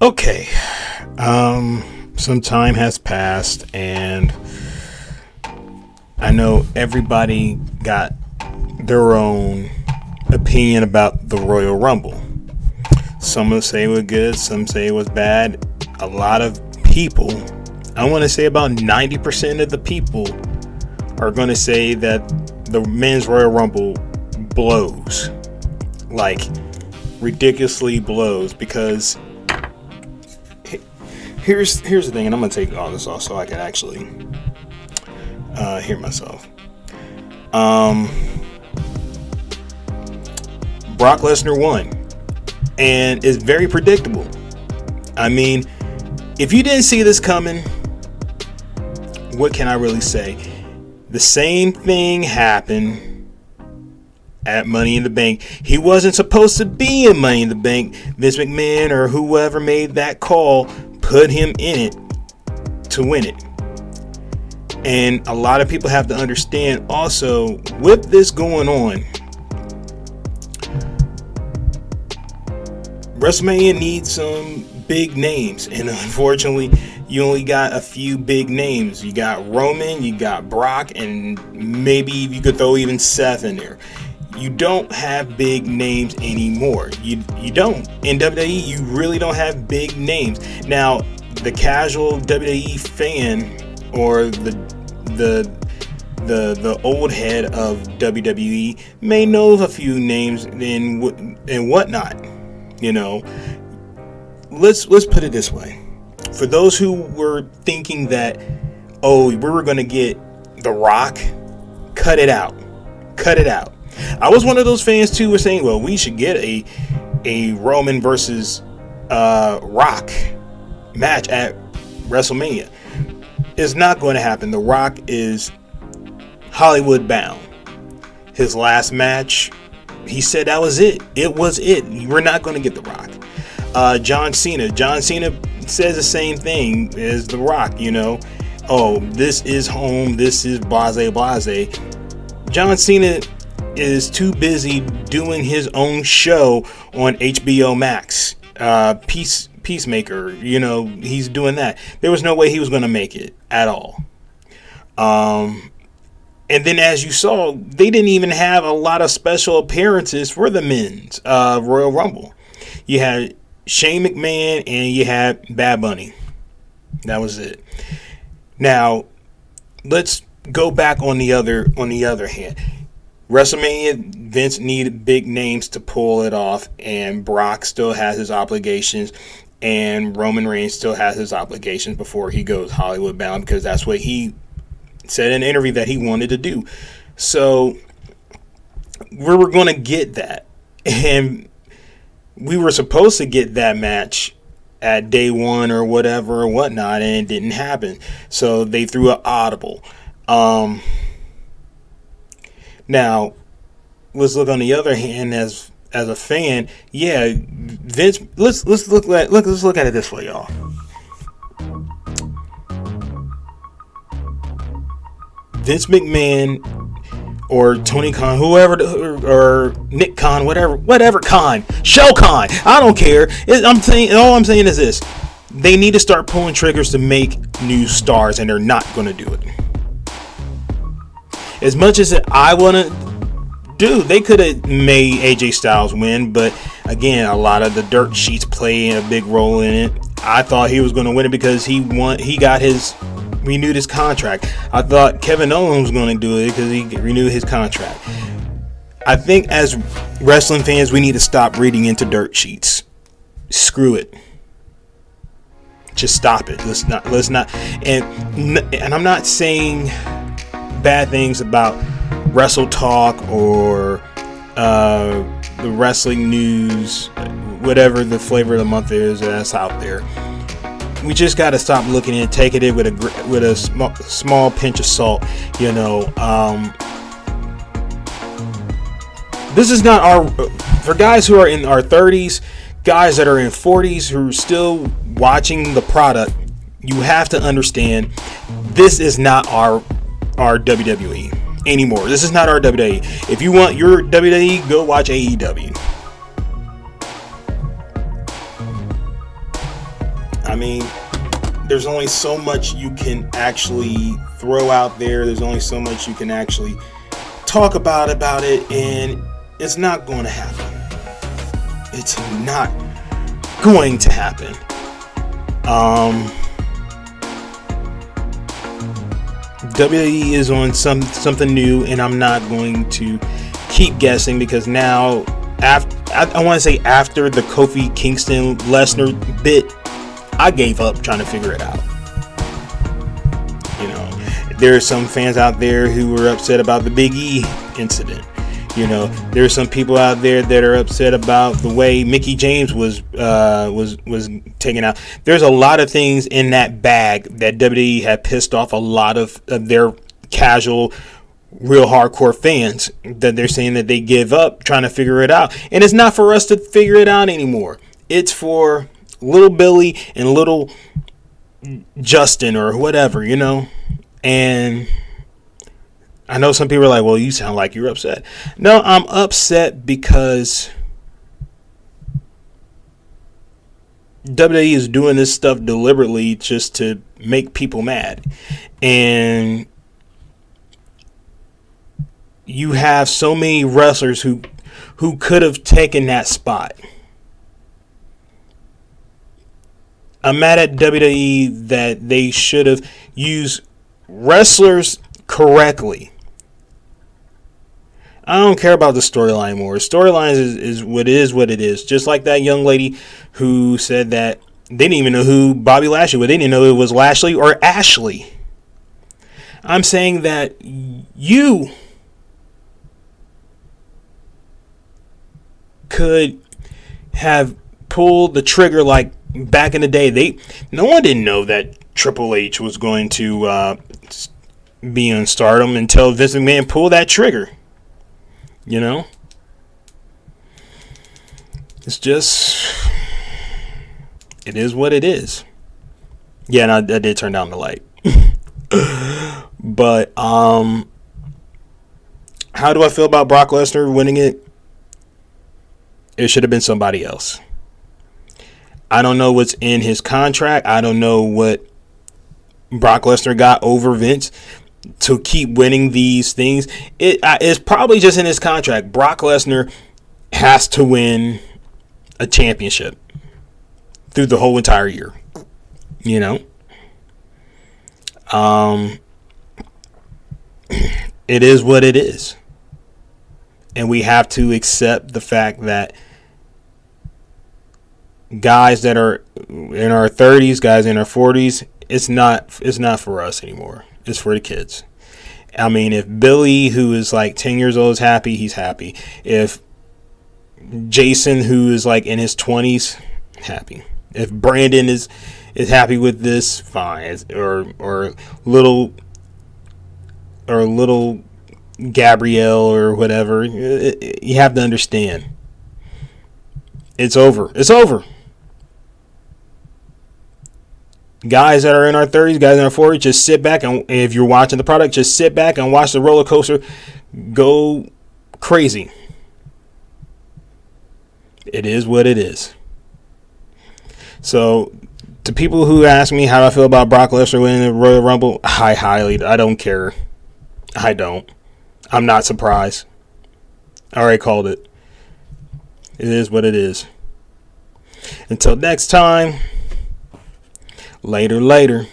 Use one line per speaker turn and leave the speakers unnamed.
Okay. Some time has passed, and I know everybody got their own opinion about the Royal Rumble. Some will say it was good, some say it was bad. A lot of people, I want to say about 90% of the people, are going to say that the men's Royal Rumble blows. Like, ridiculously blows, because here's the thing, and I'm going to take all this off so I can actually hear myself. Brock Lesnar won, and it's very predictable. I mean, if you didn't see this coming, what can I really say? The same thing happened at Money in the Bank. He wasn't supposed to be in Money in the Bank. Vince McMahon or whoever made that call put him in it to win it. And a lot of people have to understand also, with this going on, WrestleMania needs some big names, and unfortunately you only got a few big names. You got Roman, you got Brock, and maybe you could throw even Seth in there. You don't have big names anymore. You don't. In WWE, you really don't have big names. Now, the casual WWE fan, or the old head of WWE, may know a few names and whatnot. You know, let's put it this way. For those who were thinking that, oh, we were going to get The Rock, cut it out. I was one of those fans too, who were saying, well, we should get a Roman versus Rock match at WrestleMania. It's not going to happen. The Rock is Hollywood bound. His last match, he said that was it. It was it. We're not going to get The Rock. John Cena says the same thing as The Rock, you know. Oh, this is home. This is blase. John Cena is too busy doing his own show on HBO Max. Peacemaker, you know, he's doing that. There was no way he was going to make it at all. And then, as you saw, they didn't even have a lot of special appearances for the men's Royal Rumble. You had Shane McMahon and you had Bad Bunny. That was it. Now, let's go back on the other hand. WrestleMania, Vince needed big names to pull it off, and Brock still has his obligations, and Roman Reigns still has his obligations before he goes Hollywood bound, because that's what he said in an interview that he wanted to do. So we were going to get that, and we were supposed to get that match at day one or whatever or whatnot, and it didn't happen. So they threw an audible. Now, let's look on the other hand as a fan. Yeah, Vince. Let's look at it this way, y'all. Vince McMahon or Tony Khan, whoever, or Nick Khan, whatever Khan, Show Khan, I don't care. All I'm saying is this: they need to start pulling triggers to make new stars, and they're not going to do it. As much as I want to do, they could have made AJ Styles win, but again, a lot of the dirt sheets play a big role in it. I thought he was going to win it because he renewed his contract. I thought Kevin Owens was going to do it because he renewed his contract. I think as wrestling fans, we need to stop reading into dirt sheets. Screw it. Just stop it. Let's not. And I'm not saying bad things about Wrestle Talk or the wrestling news, whatever the flavor of the month is that's out there. We just got to stop looking and taking it with a small pinch of salt. You know, this is not for guys who are in our 30s, guys that are in 40s who are still watching the product. You have to understand, this is not our WWE anymore. This is not our WWE. If you want your WWE, go watch AEW. I mean, there's only so much you can actually throw out there. There's only so much you can actually talk about it, and it's not going to happen. It's not going to happen. WWE is on something new, and I'm not going to keep guessing, because now I want to say after the Kofi Kingston Lesnar bit, I gave up trying to figure it out. You know, there are some fans out there who were upset about the Big E incident. You know, there are some people out there that are upset about the way Mickey James was taken out. There's a lot of things in that bag that WWE had pissed off a lot of their casual, real hardcore fans, that they're saying that they give up trying to figure it out. And it's not for us to figure it out anymore. It's for little Billy and little Justin or whatever, you know. And I know some people are like, well, you sound like you're upset. No, I'm upset because WWE is doing this stuff deliberately just to make people mad. And you have so many wrestlers who could have taken that spot. I'm mad at WWE that they should have used wrestlers correctly. I don't care about the storyline anymore. Storylines is what it is. Just like that young lady who said that they didn't even know who Bobby Lashley was. They didn't know it was Lashley or Ashley. I'm saying that you could have pulled the trigger like back in the day. No one didn't know that Triple H was going to be on Stardom until Vince McMahon pulled that trigger. You know? It's just, it is what it is. Yeah, and I did turn down the light. But how do I feel about Brock Lesnar winning it? It should have been somebody else. I don't know what's in his contract. I don't know what Brock Lesnar got over Vince to keep winning these things. It's probably just in his contract. Brock Lesnar has to win a championship through the whole entire year. You know? It is what it is. And we have to accept the fact that guys that are in our 30s, guys in our 40s, it's not for us anymore. It's for the kids. I mean, if Billy, who is like 10 years old, is happy, he's happy. If Jason, who is like in his 20s, happy. If Brandon is happy with this, fine. Or little Gabrielle or whatever, you have to understand. It's over. It's over. Guys that are in our 30s, guys in our 40s, just sit back, and if you're watching the product, just sit back and watch the roller coaster go crazy. It is what it is. So, to people who ask me how I feel about Brock Lesnar winning the Royal Rumble, I don't care. I don't. I'm not surprised. I already called it. It is what it is. Until next time. Later.